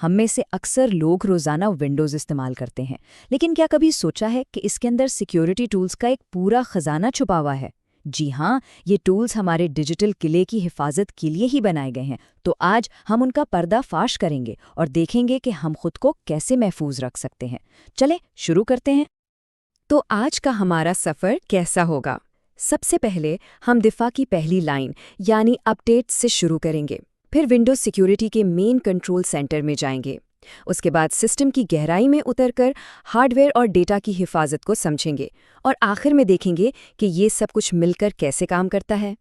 ہم میں سے اکثر لوگ روزانہ ونڈوز استعمال کرتے ہیں، لیکن کیا کبھی سوچا ہے کہ اس کے اندر سیکیورٹی ٹولز کا ایک پورا خزانہ چھپا ہوا ہے؟ جی ہاں، یہ ٹولز ہمارے ڈیجیٹل قلعے کی حفاظت کے لیے ہی بنائے گئے ہیں، تو آج ہم ان کا پردہ فاش کریں گے اور دیکھیں گے کہ ہم خود کو کیسے محفوظ رکھ سکتے ہیں۔ چلیں شروع کرتے ہیں۔ تو آج کا ہمارا سفر کیسا ہوگا؟ سب سے پہلے ہم دفاع کی پہلی لائن یعنی اپڈیٹ سے شروع کریں گے، پھر ونڈوز سیکیورٹی کے مین کنٹرول سینٹر میں جائیں گے، اس کے بعد سسٹم کی گہرائی میں اتر کر ہارڈ ویئر اور ڈیٹا کی حفاظت کو سمجھیں گے، اور آخر میں دیکھیں گے کہ یہ سب کچھ مل کر کیسے کام کرتا ہے۔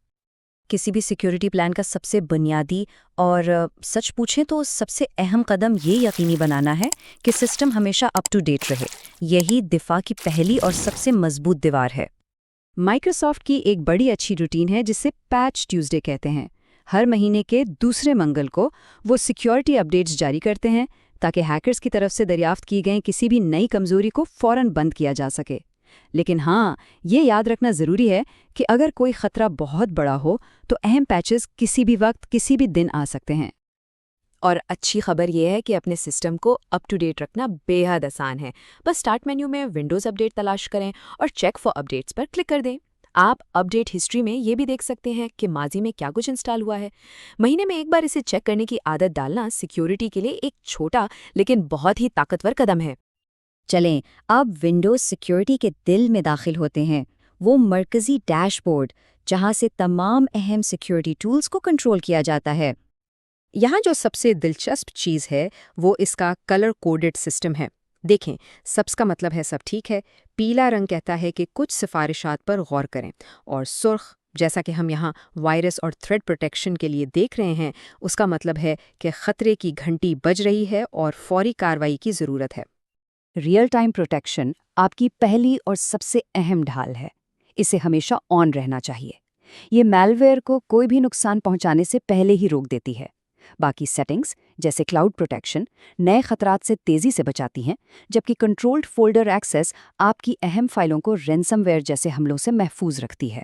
کسی بھی سیکیورٹی پلان کا سب سے بنیادی اور سچ پوچھیں تو سب سے اہم قدم یہ یقینی بنانا ہے کہ سسٹم ہمیشہ اپ ٹو ڈیٹ رہے۔ یہی دفاع کی پہلی اور سب سے مضبوط دیوار ہے۔ مائیکروسافٹ کی ایک بڑی اچھی روٹین ہے جسے پیچ ٹیوزڈے کہتے ہیں۔ ہر مہینے کے دوسرے منگل کو وہ سیکیورٹی اپڈیٹس جاری کرتے ہیں تاکہ ہیکرز کی طرف سے دریافت کی گئیں کسی بھی نئی کمزوری کو فوراً بند کیا جا سکے۔ لیکن ہاں، یہ یاد رکھنا ضروری ہے کہ اگر کوئی خطرہ بہت بڑا ہو تو اہم پیچز کسی بھی وقت کسی بھی دن آ سکتے ہیں۔ اور اچھی خبر یہ ہے کہ اپنے سسٹم کو اپ ٹو ڈیٹ رکھنا بے حد آسان ہے۔ بس اسٹارٹ مینیو میں ونڈوز اپڈیٹ تلاش کریں اور check for updates per click کر دیں۔ آپ اپڈیٹ ہسٹری میں یہ بھی دیکھ سکتے ہیں کہ ماضی میں کیا کچھ انسٹال ہوا ہے۔ مہینے میں ایک بار اسے چیک کرنے کی عادت ڈالنا سیکیورٹی کے لیے ایک چھوٹا لیکن بہت ہی طاقتور قدم ہے۔ چلیں اب ونڈوز سیکیورٹی کے دل میں داخل ہوتے ہیں، وہ مرکزی ڈیش بورڈ جہاں سے تمام اہم سیکیورٹی ٹولز کو کنٹرول کیا جاتا ہے۔ یہاں جو سب سے دلچسپ چیز ہے وہ اس کا کلر کوڈڈ سسٹم ہے۔ دیکھیں، سبز کا مطلب ہے سب ٹھیک ہے، پیلا رنگ کہتا ہے کہ کچھ سفارشات پر غور کریں، اور سرخ جیسا کہ ہم یہاں وائرس اور تھریڈ پروٹیکشن کے لیے دیکھ رہے ہیں، اس کا مطلب ہے کہ خطرے کی گھنٹی بج رہی ہے اور فوری کارروائی کی ضرورت ہے۔ ریئل ٹائم پروٹیکشن آپ کی پہلی اور سب سے اہم ڈھال ہے، اسے ہمیشہ آن رہنا چاہیے۔ یہ میل ویئر کو کوئی بھی نقصان پہنچانے سے پہلے ہی روک دیتی ہے۔ باقی سیٹنگز جیسے کلاؤڈ پروٹیکشن نئے خطرات سے تیزی سے بچاتی ہیں، جبکہ کنٹرولڈ فولڈر ایکسس آپ کی اہم فائلوں کو رینسم ویئر جیسے حملوں سے محفوظ رکھتی ہے۔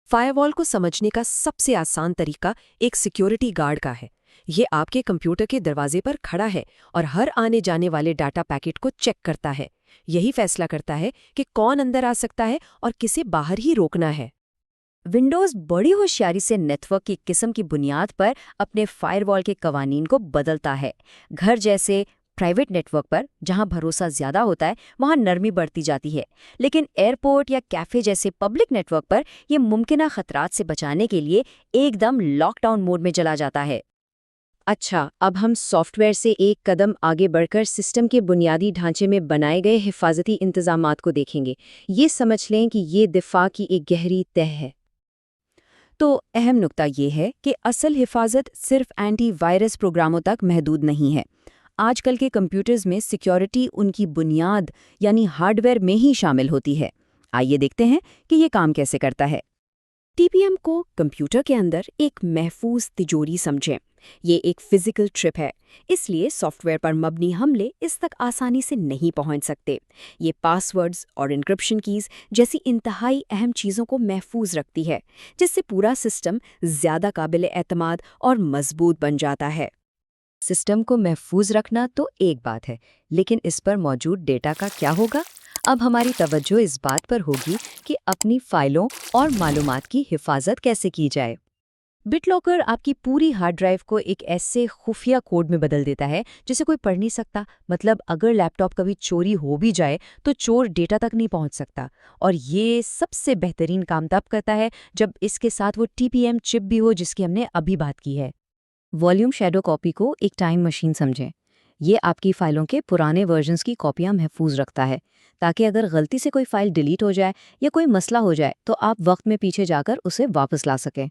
فائر وال کو سمجھنے کا سب سے آسان طریقہ ایک سیکیورٹی گارڈ کا ہے۔ یہ آپ کے کمپیوٹر کے دروازے پر کھڑا ہے اور ہر آنے جانے والے ڈاٹا پیکٹ کو چیک کرتا ہے۔ یہی فیصلہ کرتا ہے کہ کون اندر آ سکتا ہے اور کسے باہر ہی روکنا ہے۔ ونڈوز بڑی ہوشیاری سے نیٹ ورک کی قسم کی بنیاد پر اپنے فائر وال کے قوانین کو بدلتا ہے۔ گھر جیسے پرائیویٹ نیٹ ورک پر جہاں بھروسہ زیادہ ہوتا ہے وہاں نرمی بڑھتی جاتی ہے، لیکن ایئرپورٹ یا کیفے جیسے پبلک نیٹ ورک پر یہ ممکنہ خطرات سے بچانے کے لیے ایک دم لاک ڈاؤن موڈ میں چلا جاتا ہے۔ اچھا، اب ہم سافٹ ویئر سے ایک قدم آگے بڑھ کر سسٹم کے بنیادی ڈھانچے میں بنائے گئے حفاظتی انتظامات کو دیکھیں گے۔ یہ سمجھ لیں کہ یہ دفاع کی ایک گہری تہ ہے۔ تو اہم نکتہ یہ ہے کہ اصل حفاظت صرف اینٹی وائرس پروگراموں تک محدود نہیں ہے۔ آج کل کے کمپیوٹرز میں سیکیورٹی ان کی بنیاد یعنی ہارڈ ویئر میں ہی شامل ہوتی ہے۔ آئیے دیکھتے ہیں کہ یہ کام کیسے کرتا ہے۔ ٹی پی ایم کو کمپیوٹر کے اندر ایک محفوظ تجوری سمجھیں۔ یہ ایک فزیکل ٹرپ ہے، اس لیے سافٹ ویئر پر مبنی حملے اس تک آسانی سے نہیں پہنچ سکتے۔ یہ پاس ورڈز اور انکرپشن کیز جیسی انتہائی اہم چیزوں کو محفوظ رکھتی ہے، جس سے پورا سسٹم زیادہ قابل اعتماد اور مضبوط بن جاتا ہے۔ سسٹم کو محفوظ رکھنا تو ایک بات ہے، لیکن اس پر موجود ڈیٹا کا کیا ہوگا؟ اب ہماری توجہ اس بات پر ہوگی کہ اپنی فائلوں اور معلومات کی حفاظت کیسے کی جائے۔ بٹ لاکر آپ کی پوری ہارڈ ڈرائیو کو ایک ایسے خفیہ کوڈ میں بدل دیتا ہے جسے کوئی پڑھ نہیں سکتا۔ مطلب اگر لیپ ٹاپ کبھی چوری ہو بھی جائے تو چور ڈیٹا تک نہیں پہنچ سکتا، اور یہ سب سے بہترین کام تب کرتا ہے جب اس کے ساتھ وہ ٹی پی ایم چپ بھی ہو جس کی ہم نے ابھی بات کی ہے۔ والیوم شیڈو کاپی کو ایک ٹائم مشین سمجھیں۔ یہ آپ کی فائلوں کے پرانے ورژنز کی کاپیاں محفوظ رکھتا ہے، تاکہ اگر غلطی سے کوئی فائل ڈیلیٹ ہو جائے یا کوئی مسئلہ ہو جائے تو آپ وقت میں پیچھے جا کر اسے واپس لا سکیں۔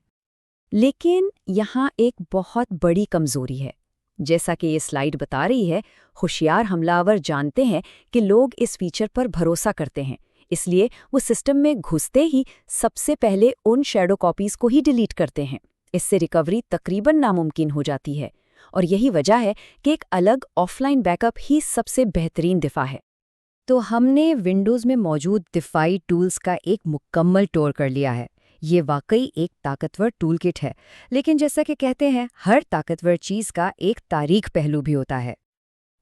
لیکن یہاں ایک بہت بڑی کمزوری ہے۔ جیسا کہ یہ سلائیڈ بتا رہی ہے، ہوشیار حملہ آور جانتے ہیں کہ لوگ اس فیچر پر بھروسہ کرتے ہیں، اس لیے وہ سسٹم میں گھستے ہی سب سے پہلے ان شیڈو کاپیز کو ہی ڈیلیٹ کرتے ہیں۔ اس سے ریکوری تقریباً ناممکن ہو جاتی ہے، اور یہی وجہ ہے کہ ایک الگ آف لائن بیک اپ ہی سب سے بہترین دفاع ہے۔ تو ہم نے ونڈوز میں موجود دفاعی ٹولز کا ایک مکمل ٹور کر لیا ہے۔ یہ واقعی ایک طاقتور ٹول کٹ ہے، لیکن جیسا کہ کہتے ہیں ہر طاقتور چیز کا ایک تاریک پہلو بھی ہوتا ہے۔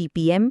TPM,